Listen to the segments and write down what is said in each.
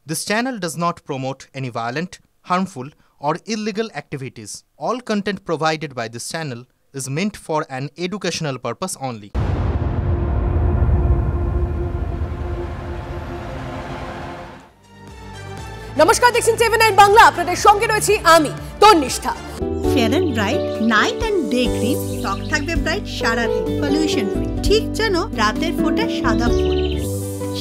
This channel does not promote any violent, harmful, or illegal activities. All content provided by this channel is meant for an educational purpose only. নমস্কার, দেখছেন TV9 Bangla. আপনাদের সঙ্গে রয়েছি আমি Tannishtha. Fair and bright night and day cream, ত্বক থাকবে bright সারাদিন, pollution free, ঠিক যেন রাতের ফোঁটা সাদা ফুল।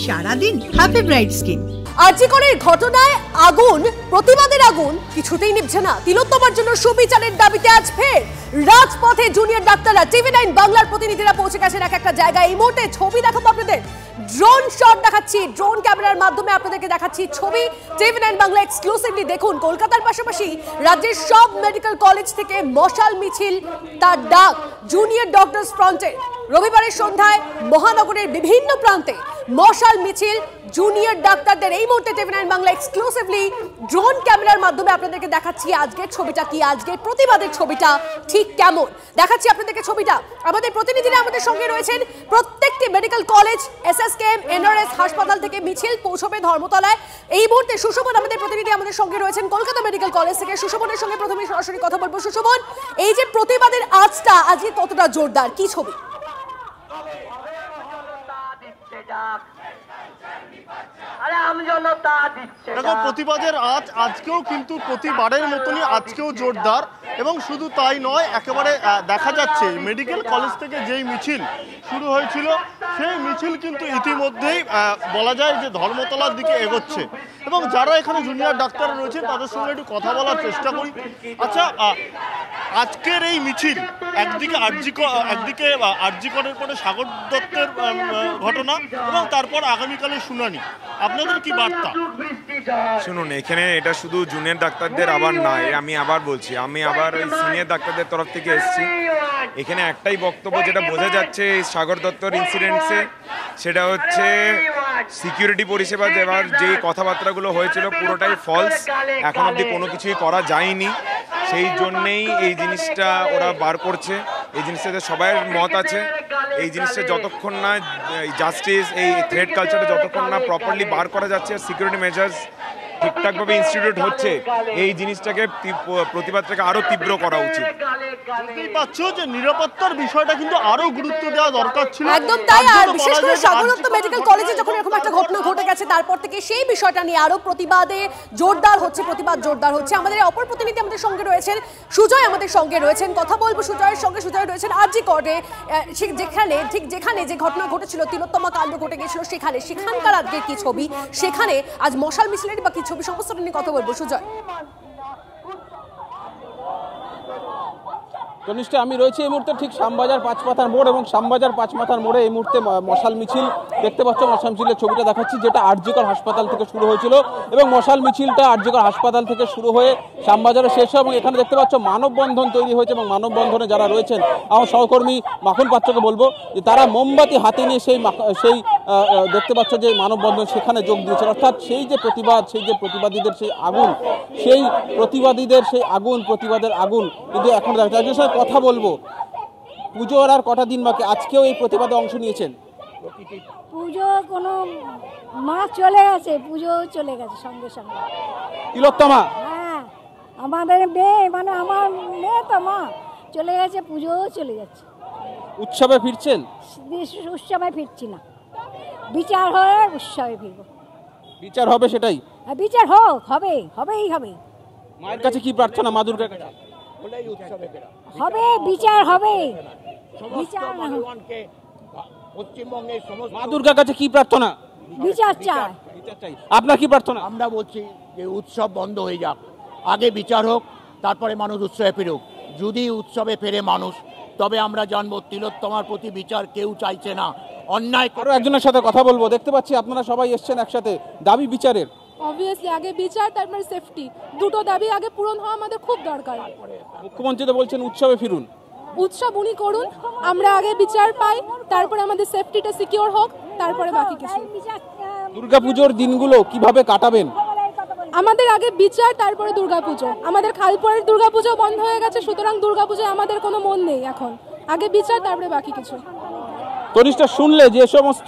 সারাদিন হ্যাপি ব্রাইট স্কিন। আরজিকরের ঘটনায় আগুন, প্রতিবাদের আগুন কিছুতেই নিভছে না। তিলোত্তমার জন্য সুবিচারের দাবিতে আজ ফের রাজপথে জুনিয়র ডাক্তাররা। TV9 বাংলার প্রতিনিধিরা পৌঁছে গেছেন একটা জায়গায়। এই মুহূর্তে ছবি দেখাবো আপনাদের, ড্রোন শট দেখাচ্ছি, ড্রোন ক্যামেরার মাধ্যমে আপনাদেরকে দেখাচ্ছি ছবি। TV9 বাংলা এক্সক্লুসিভলি দেখুন। কলকাতার পাশাপাশি রাজ্যের সব মেডিকেল কলেজ থেকে মশাল মিছিল, তার ডাক জুনিয়র ডক্টরস ফ্রন্টে। রবিবারের সন্ধ্যায় মহানগরের বিভিন্ন প্রান্তে মশাল মিছিল জুনিয়র ডাক্তারদের। এই মুহূর্তে TV9 বাংলা এক্সক্লুসিভলি ড্রোন ক্যামেরার মাধ্যমে আপনাদেরকে দেখাচ্ছি আজকের ছবিটা কি, আজকের প্রতিবাদের ছবিটা ঠিক কেমন দেখাচ্ছি আপনাদেরকে ছবিটা। আমাদের প্রতিনিধিরা আমাদের সঙ্গে রয়েছেন। প্রত্যেকটি মেডিকেল কলেজ, SSKM, NRS হাসপাতাল থেকে মিছিল পৌঁছবে ধর্মতলায়। এই মুহূর্তে সুশোভন আমাদের প্রতিনিধি আমাদের সঙ্গে রয়েছেন কলকাতা মেডিকেল কলেজ থেকে। সুশোভনের সঙ্গে প্রথমে সরাসরি কথা বলবো। সুশোভন, এই যে প্রতিবাদের আজটা আজকে কতটা জোরদার, কি ছবি? দেখো, প্রতিবাদের আজকেও কিন্তু প্রতিবারের মতনই আজকেও জোরদার, এবং শুধু তাই নয়, একেবারে দেখা যাচ্ছে মেডিকেল কলেজ থেকে যেই মিছিল শুরু হয়েছিল সেই মিছিল কিন্তু ইতিমধ্যেই বলা যায় যে ধর্মতলার দিকে এগোচ্ছে। এবং যারা এখানে জুনিয়র ডাক্তার রয়েছেন তাদের সঙ্গে একটু কথা বলার চেষ্টা করি। আচ্ছা, আজকের এই মিছিল একদিকে আরজিকরের পরে সাগর দত্তের ঘটনা এবং তারপর আগামীকালের শুনানি, আপনাদের কি বার্তা? শুনুন, এখানে এটা শুধু জুনিয়র ডাক্তারদের আবার নয়, আমি আবার বলছি, আমি আবার ওই সিনিয়র ডাক্তারদের তরফ থেকে এসেছি। এখানে একটাই বক্তব্য যেটা বোঝা যাচ্ছে এই সাগর দত্তর ইনসিডেন্টসে, সেটা হচ্ছে সিকিউরিটি পরিষেবা দেওয়ার যে কথাবার্তাগুলো হয়েছিল পুরোটাই ফলস। এখন অবধি কোনো কিছুই করা যায়নি, সেই জন্যেই এই জিনিসটা ওরা বার করছে। এই জিনিসটাতে সবার মত আছে। এই জিনিসটা যতক্ষণ না জাস্টিস, এই থ্রেড কালচারটা যতক্ষণ না প্রপারলি বার করা যাচ্ছে, সিকিউরিটি মেজার্স ঠিকঠাকভাবে ইনস্টিটিউট হচ্ছে, এই জিনিসটাকে প্রতিবাদটাকে আরো তীব্র করা উচিত। বুঝতেই পারছো যে নিরাপত্তার বিষয়টা কিন্তু আরো গুরুত্ব দেওয়া দরকার ছিল। একদম তাই। আর বিশেষ করে সাগর দত্ত মেডিকেল কলেজে যখন এরকম একটা ঘটনা ঘটে গেছে, তারপর থেকে সেই বিষয়টা নিয়ে আরো প্রতিবাদে জোরদার হচ্ছে, প্রতিবাদ জোরদার হচ্ছে। আমাদের অপর প্রতিনিধি আমাদের সঙ্গে রয়েছেন সুজয়, আমাদের সঙ্গে রয়েছেন, কথা বলবো সুজয়ের সঙ্গে। সুজয় রয়েছেন আরজিকরে, যেখানে যে ঘটনা ঘটেছিল, তিলোত্তমা কাণ্ড ঘটে গেছিল, সেখানকার আজকে কি ছবি, সেখানে আজ মশাল মিছিলের বা কি ছবি, সমস্তটা নিয়ে কথা বলবো। সুজয়, কনিষ্ঠ, আমি রয়েছি এই মুহূর্তে ঠিক শ্যামবাজার পাঁচমাথার মোড়, এবং শ্যামবাজার পাঁচমাথার মোড়ে এই মুহূর্তে মশাল মিছিল দেখতে পাচ্ছ। মশাল মিছিলের ছবিটা দেখাচ্ছি, যেটা আরজিকর হাসপাতাল থেকে শুরু হয়েছিল, এবং মশাল মিছিলটা আরজিকর হাসপাতাল থেকে শুরু হয়ে শ্যামবাজারে শেষ হয়। এবং এখানে দেখতে পাচ্ছ মানববন্ধন তৈরি হয়েছে, এবং মানববন্ধনে যারা রয়েছেন, আমার সহকর্মী মাখন পাত্রকে বলবো যে তারা মোমবাতি হাতে নিয়ে সেই দেখতে পাচ্ছ যে মানববন্ধন, সেখানে যোগ দিয়েছেন। অর্থাৎ সেই যে প্রতিবাদ, সেই যে প্রতিবাদীদের সেই আগুন, সেই প্রতিবাদীদের সেই আগুন, প্রতিবাদের আগুন কিন্তু এখন দেখা কথা বলবো। পুজোর আর কটা দিন বাকি, আজকেও এই প্রতিবাদে অংশ নিয়েছেন? পুজো কোনো মাস চলে গেছে, পুজো চলে গেছে সঙ্গে সঙ্গে। তিলোত্তমা, হ্যাঁ, আমাদের মেয়ে, মানে আমার মেয়ে তো মা চলে গেছে, পুজোও চলে যাচ্ছে। উৎসবে ফিরছেন? উৎসবে ফিরছি না, বিচার হয়ে উৎসবে ফিরব। বিচার হবে, সেটাই বিচার হোক, হবেই হবে। মায়ের কাছে কি প্রার্থনা, মা দুর্গার কাছে? হবে, বিচার হবে। মা দুর্গার কাছে কি প্রার্থনা? বিচার চাই। আপনার কি প্রার্থনা? আমরা বলছি যে উৎসব বন্ধ হয়ে যাক, আগে বিচার হোক, তারপরে মানুষ উৎসবে ফিরুক। যদি উৎসবে ফেরে মানুষ, তবে আমরা জানবো তিলোত্তমার প্রতি বিচার কেউ চাইছে না, অন্যায়। আরো একজনের সাথে কথা বলবো। দেখতে পাচ্ছি আপনারা সবাই এসছেন একসাথে, দাবি বিচারের। অবভিয়াসলি আগে বিচার, তারপরে সেফটি, দুটো দাবি আগে পূরণ হওয়া আমাদের খুব দরকার। মুখ্যমন্ত্রী তো বলছেন উৎসবে ফিরুন। উৎসব উনি করুন, আমরা আগে বিচার পাই, তারপরে আমাদের সেফটিটা সিকিউর হোক, তারপরে বাকি কিছু। দুর্গাপুজোর দিনগুলো কিভাবে কাটাবেন? আমাদের আগে বিচার, তারপরে দুর্গাপুজো। আমাদের খালপরের দুর্গাপুজো বন্ধ হয়ে গেছে, সুতরাং দুর্গাপুজোয় আমাদের কোনো মন নেই এখন। আগে বিচার, তারপরে বাকি কিছু। তনিষ্ঠা, শুনলে যে সমস্ত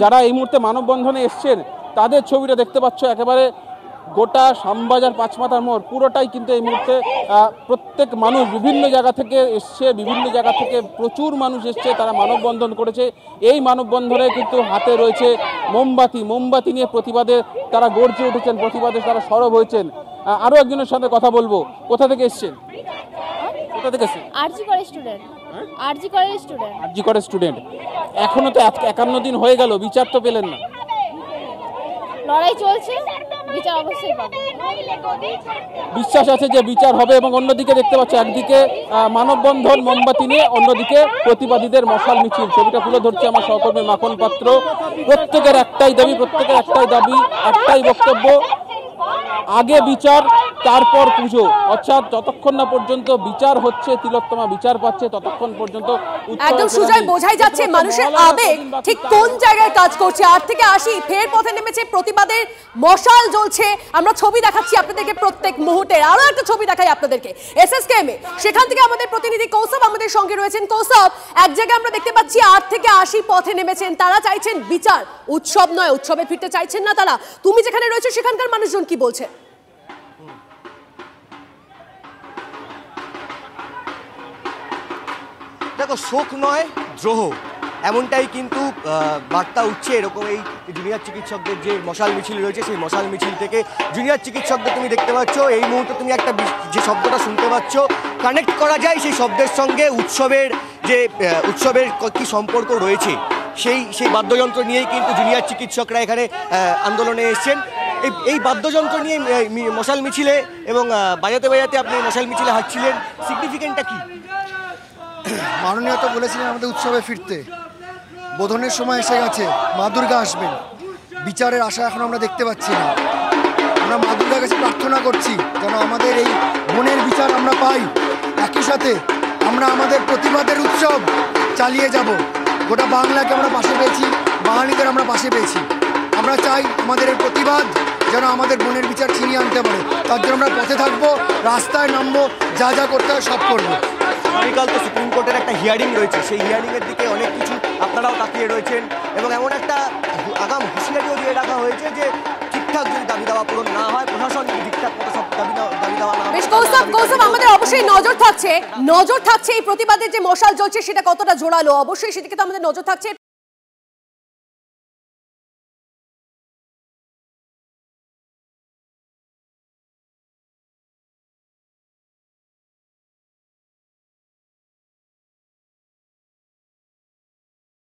যারা এই মুহূর্তে মানববন্ধনে এসছেন, তাদের ছবিটা দেখতে পাচ্ছ। একেবারে গোটা শ্যামবাজার পাঁচমাথার মোড় পুরোটাই কিন্তু এই মুহূর্তে প্রত্যেক মানুষ বিভিন্ন জায়গা থেকে এসছে, বিভিন্ন জায়গা থেকে প্রচুর মানুষ এসছে, তারা মানববন্ধন করেছে। এই মানববন্ধনে কিন্তু হাতে রয়েছে মোমবাতি নিয়ে প্রতিবাদে তারা গর্জে উঠেছেন, প্রতিবাদে তারা সরব হয়েছেন। আরো একজনের সাথে কথা বলবো। কোথা থেকে এসছেন? কোথা থেকে এসছেন? আরজি কলেজ স্টুডেন্ট। আরজি কলেজ স্টুডেন্ট। আরজি কলেজ স্টুডেন্ট। এখনো তো 51 দিন হয়ে গেল, বিচার তো পেলেন না। লড়াই চলছে, বিচার অবশ্যই পাবো। বিশ্বাস আছে যে বিচার হবে। এবং অন্যদিকে দেখতে পাচ্ছ একদিকে মানববন্ধন মোমবাতি নিয়ে, অন্যদিকে প্রতিবাদীদের মশাল মিছিল। ছবিটা তুলে ধরছে আমার সহকর্মী মাখন পাত্র। প্রত্যেকের একটাই দাবি, একটাই বক্তব্য, আগে বিচার তারপর পুজো। অর্থাৎ যতক্ষণ না পর্যন্ত বিচার হচ্ছে, তিলোত্তমা বিচার পাচ্ছে, ততক্ষণ পর্যন্ত একদম সুজয় বোঝাই যাচ্ছে মানুষের আবেগ ঠিক কোন জায়গায় কাজ করছে। 8 থেকে 80 ফের পথে নেমেছে, প্রতিবাদের মশাল জ্বলছে। আমরা ছবি দেখাচ্ছি আপনাদেরকে প্রত্যেক মুহূর্তে। আরো একটা ছবি দেখাই আপনাদেরকে SSKM এ। সেখান থেকে আমাদের প্রতিনিধি কৌশব আমাদের সঙ্গে রয়েছেন। কৌশব, এক জায়গায় আমরা দেখতে পাচ্ছি 8 থেকে 80 পথে নেমেছেন, তারা চাইছেন বিচার। উৎসব নয়, উৎসবে ফিরতে চাইছেন না তারা। তুমি যেখানে রয়েছে সেখানকার মানুষজন কি বলছে? দেখো, শোক নয় দ্রোহ, এমনটাই কিন্তু বার্তা উঠছে। এরকম এই জুনিয়র চিকিৎসকদের যে মশাল মিছিল রয়েছে, সেই মশাল মিছিল থেকে জুনিয়র চিকিৎসকদের তুমি দেখতে পাচ্ছ। এই মুহূর্তে তুমি একটা যে শব্দটা শুনতে পাচ্ছ, কানেক্ট করা যায় সেই শব্দের সঙ্গে উৎসবের কী সম্পর্ক রয়েছে, সেই বাদ্যযন্ত্র নিয়েই কিন্তু জুনিয়র চিকিৎসকরা এখানে আন্দোলনে এসছেন। এই বাদ্যযন্ত্র নিয়ে মশাল মিছিলে এবং বাজাতে বাজাতে আপনি মশাল মিছিলে হাঁটছিলেন, সিগনিফিকেন্টটা কি? মাননীয় তো বলেছিলেন আমাদের উৎসবে ফিরতে, বোধনের সময় এসে গেছে, মা দুর্গা আসবেন। বিচারের আশা এখন আমরা দেখতে পাচ্ছি না। আমরা মা দুর্গার কাছে প্রার্থনা করছি যেন আমাদের এই বোনের বিচার আমরা পাই। একই সাথে আমরা আমাদের প্রতিবাদের উৎসব চালিয়ে যাব। গোটা বাংলাকে আমরা পাশে পেয়েছি, বাঙালিদের আমরা পাশে পেয়েছি। আমরা চাই আমাদের এই প্রতিবাদ যেন আমাদের বোনের বিচার ছিনিয়ে আনতে পারে। তার জন্য আমরা পথে থাকবো, রাস্তায় নামবো, যা যা করতে হয় সব করবো। আগামীকাল তো সুপ্রিম কোর্টের একটা হিয়ারিং রয়েছে, সেই হিয়ারিংয়ের দিকে অনেক কিছু আপনারাও তাকিয়ে রয়েছেন এবং এমন একটা আগাম হুঁশিয়ারিও দিয়ে রাখা হয়েছে যে ঠিকঠাক যদি দাবি দাওয়া পূরণ না হয়, প্রশাসন যদি ঠিকঠাক মতো সব দাবি দাওয়া না। বেশ কৌশব, আমাদের অবশ্যই নজর থাকছে এই প্রতিবাদের যে মশাল জ্বলছে সেটা কতটা জোরালো, অবশ্যই সেদিকে তো আমাদের নজর থাকছে।